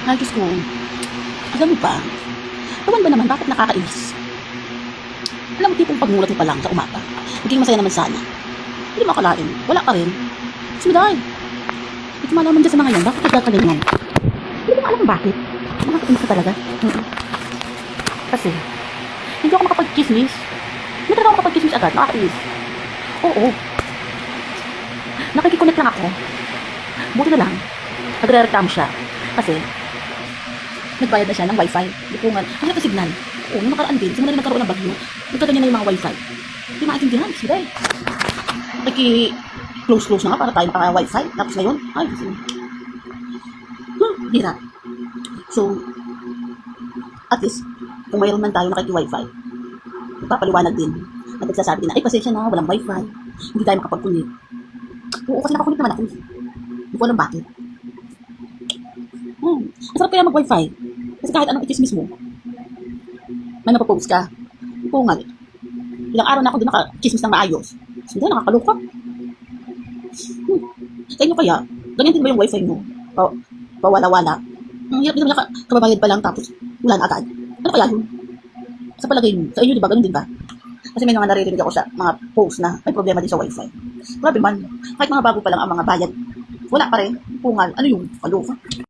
Ay, Diyos ko. Alam mo ba? Ewan ba naman, bakit nakakainis? Alam mo, tipong pagmulat mo pa lang sa umaga. Magiging masaya naman sana. Hindi mo akalain. Wala ka rin. Sumiday. Hindi ko malaman dyan sa mga yan. Bakit nagkakalingan? Hindi mo alam bakit. Nakakainis ka talaga. Kasi, hindi ako makapag-chismis. Hindi talaga ako makapag-chismis agad. Nakakainis. Oo. Nakikiconnect lang ako. Buti na lang. Nagre-reklamo siya. Kasi, nagbayad na siya ng wifi. Lipungan. Ang hirap ng signal. Oo, nung nakaraan din, simula rin nagkaroon ng bagyo, nagkaganyan na yung mga wifi. Hindi maintindihan, sige. Naki-close na nga para tayo maka-wifi. Tapos ngayon, ay, hirap. So, at least, kung mayroon man tayo nakiki-wifi, ipapaliwanag din. Nagsasabi din na, ay, pasensya na, walang wifi. Hindi tayo makapag-connect. Oo, kasi nakakunik naman ako. Hindi ko alam bakit. Ang sarap kaya mag-wifi. Kasi kahit anong i-chismis mo, may napopost ka. Oo nga. Ilang araw na ako din naka-chismis ng maayos. Hindi, nakakalukot. Sa inyo kaya, ganyan din ba yung wifi mo? Pawala-wala. Ang hirap din naman kababayad pa lang tapos wala na agad. Ano kaya yun? Sa palagay mo, sa inyo di ba? Ganun din ba? Kasi may mga naririnig ako sa mga post na may problema din sa wifi. Grabe man, kahit mga bago pa lang ang mga bayad, wala pa rin. Pungal, ano yung kalukot?